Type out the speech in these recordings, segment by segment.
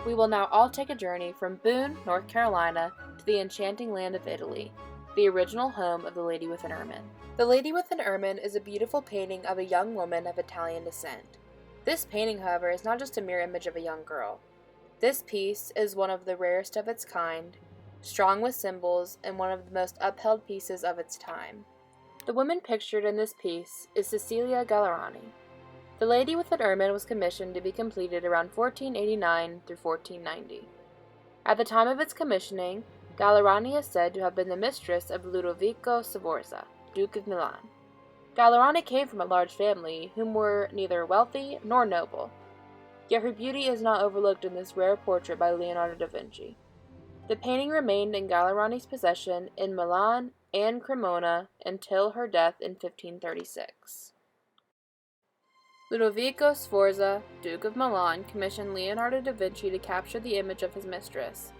We will now all take a journey from Boone, North Carolina, to the enchanting land of Italy, the original home of the Lady with an Ermine. The Lady with an Ermine is a beautiful painting of a young woman of Italian descent. This painting, however, is not just a mere image of a young girl. This piece is one of the rarest of its kind, strong with symbols, and one of the most upheld pieces of its time. The woman pictured in this piece is Cecilia Gallerani. The Lady with an Ermine was commissioned to be completed around 1489 through 1490. At the time of its commissioning, Gallerani is said to have been the mistress of Ludovico Sforza, Duke of Milan. Gallerani came from a large family whom were neither wealthy nor noble, yet her beauty is not overlooked in this rare portrait by Leonardo da Vinci. The painting remained in Gallerani's possession in Milan and Cremona until her death in 1536. Ludovico Sforza, Duke of Milan, commissioned Leonardo da Vinci to capture the image of his mistress.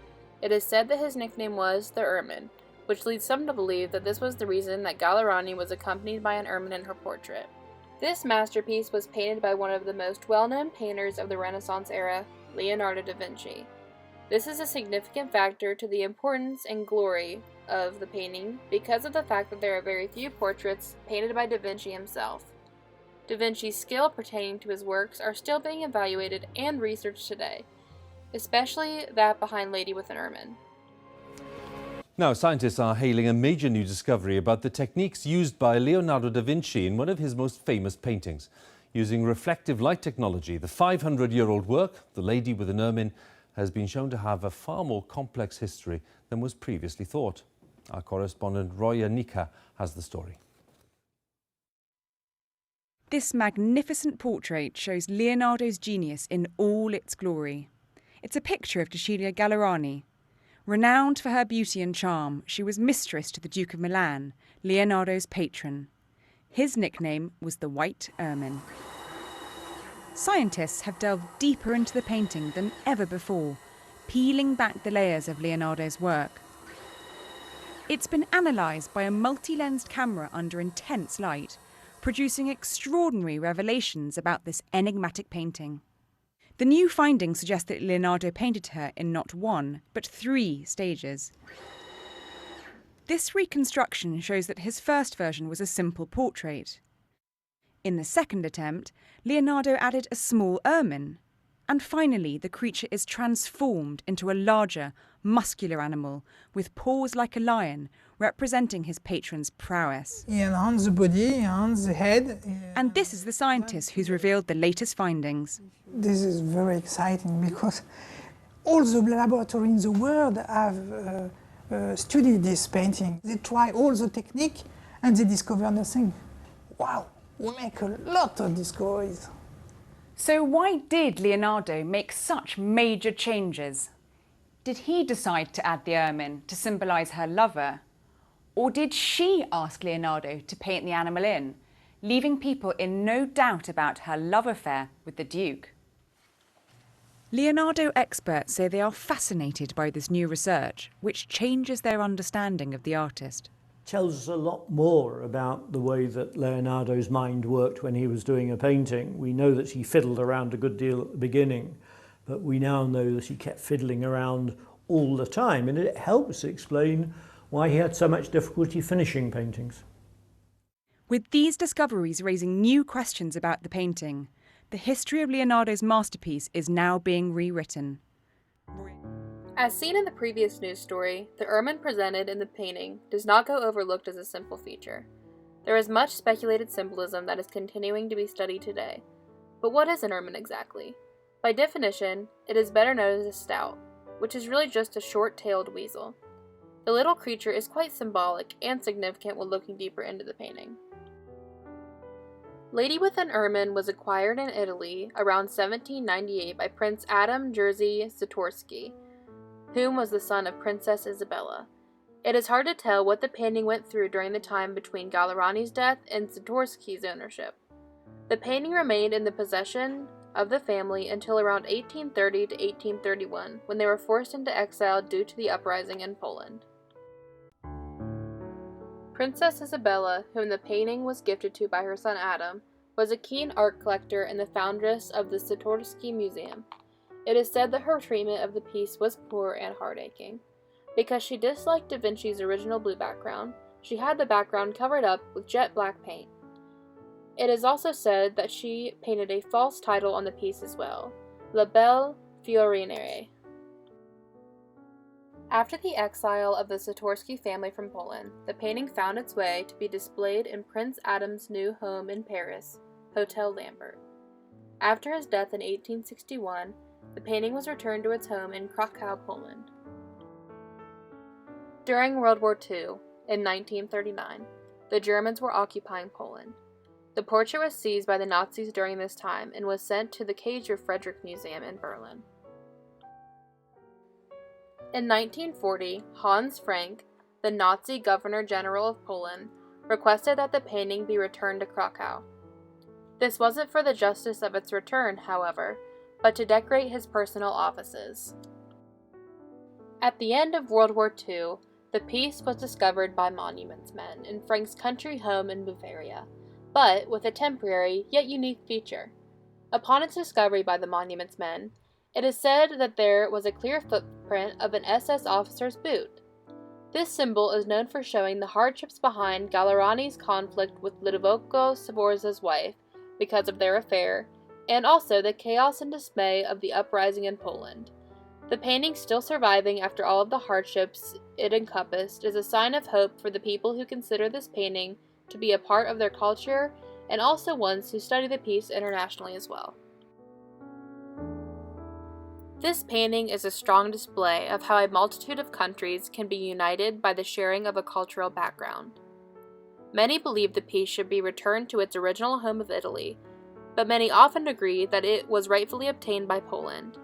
It is said that his nickname was the Ermine, which leads some to believe that this was the reason that Gallerani was accompanied by an ermine in her portrait. This masterpiece was painted by one of the most well-known painters of the Renaissance era, Leonardo da Vinci. This is a significant factor to the importance and glory of the painting because of the fact that there are very few portraits painted by da Vinci himself. Da Vinci's skill pertaining to his works are still being evaluated and researched today, especially that behind Lady with an Ermine. Now, scientists are hailing a major new discovery about the techniques used by Leonardo da Vinci in one of his most famous paintings. Using reflective light technology, the 500-year-old work, The Lady with an Ermine, has been shown to have a far more complex history than was previously thought. Our correspondent Roya Nika has the story. This magnificent portrait shows Leonardo's genius in all its glory. It's a picture of Cecilia Gallerani. Renowned for her beauty and charm, she was mistress to the Duke of Milan, Leonardo's patron. His nickname was the White Ermine. Scientists have delved deeper into the painting than ever before, peeling back the layers of Leonardo's work. It's been analysed by a multi-lensed camera under intense light, producing extraordinary revelations about this enigmatic painting. The new findings suggest that Leonardo painted her in not one, but 3 stages. This reconstruction shows that his first version was a simple portrait. In the second attempt, Leonardo added a small ermine. And finally, the creature is transformed into a larger, muscular animal with paws like a lion, representing his patron's prowess. He enhanced the body, he enhanced the head. And this is the scientist who's revealed the latest findings. This is very exciting because all the laboratories in the world have studied this painting. They try all the technique and they discover nothing. Wow, we make a lot of discoveries. So why did Leonardo make such major changes? Did he decide to add the ermine to symbolise her lover? Or did she ask Leonardo to paint the animal in, leaving people in no doubt about her love affair with the Duke? Leonardo experts say they are fascinated by this new research, which changes their understanding of the artist. Tells us a lot more about the way that Leonardo's mind worked when he was doing a painting. We know that he fiddled around a good deal at the beginning, but we now know that he kept fiddling around all the time, and it helps explain why he had so much difficulty finishing paintings. With these discoveries raising new questions about the painting, the history of Leonardo's masterpiece is now being rewritten. As seen in the previous news story, the ermine presented in the painting does not go overlooked as a simple feature. There is much speculated symbolism that is continuing to be studied today. But what is an ermine exactly? By definition, it is better known as a stoat, which is really just a short-tailed weasel. The little creature is quite symbolic and significant when looking deeper into the painting. Lady with an Ermine was acquired in Italy around 1798 by Prince Adam Jerzy Zatorski, whom was the son of Princess Isabella. It is hard to tell what the painting went through during the time between Gallerani's death and Zatorski's ownership. The painting remained in the possession of the family until around 1830 to 1831, when they were forced into exile due to the uprising in Poland. Princess Isabella, whom the painting was gifted to by her son Adam, was a keen art collector and the foundress of the Zatorski Museum. It is said that her treatment of the piece was poor and heartaching. Because she disliked Da Vinci's original blue background, she had the background covered up with jet black paint. It is also said that she painted a false title on the piece as well, La Belle Fiorinere. After the exile of the Satorsky family from Poland, the painting found its way to be displayed in Prince Adam's new home in Paris, Hotel Lambert. After his death in 1861, the painting was returned to its home in Krakow, Poland. During World War II, in 1939, the Germans were occupying Poland. The portrait was seized by the Nazis during this time and was sent to the Kaiser Frederick Museum in Berlin. In 1940, Hans Frank, the Nazi Governor-General of Poland, requested that the painting be returned to Krakow. This wasn't for the justice of its return, however, but to decorate his personal offices. At the end of World War II, the piece was discovered by monuments men in Frank's country home in Bavaria, but with a temporary yet unique feature. Upon its discovery by the monuments men, it is said that there was a clear footprint of an SS officer's boot. This symbol is known for showing the hardships behind Gallerani's conflict with Ludovico Sforza's wife because of their affair, and also the chaos and dismay of the uprising in Poland. The painting, still surviving after all of the hardships it encompassed, is a sign of hope for the people who consider this painting to be a part of their culture and also ones who study the piece internationally as well. This painting is a strong display of how a multitude of countries can be united by the sharing of a cultural background. Many believe the piece should be returned to its original home of Italy, but many often agree that it was rightfully obtained by Poland.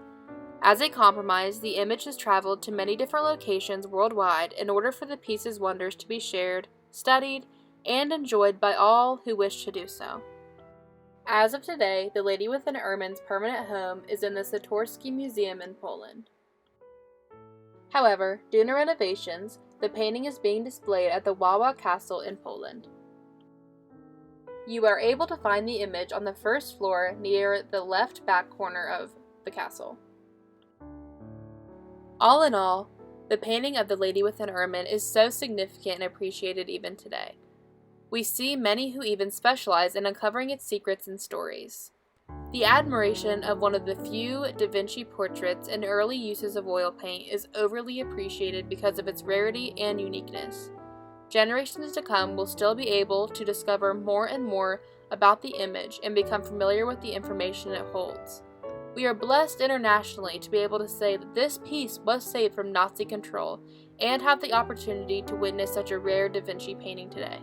As a compromise, the image has traveled to many different locations worldwide in order for the piece's wonders to be shared, studied, and enjoyed by all who wish to do so. As of today, the Lady with an Ermine's permanent home is in the Satorsky Museum in Poland. However, due to renovations, the painting is being displayed at the Wawa Castle in Poland. You are able to find the image on the first floor near the left back corner of the castle. All in all, the painting of the Lady with an Ermine is so significant and appreciated even today. We see many who even specialize in uncovering its secrets and stories. The admiration of one of the few Da Vinci portraits and early uses of oil paint is overly appreciated because of its rarity and uniqueness. Generations to come will still be able to discover more and more about the image and become familiar with the information it holds. We are blessed internationally to be able to say that this piece was saved from Nazi control and have the opportunity to witness such a rare Da Vinci painting today.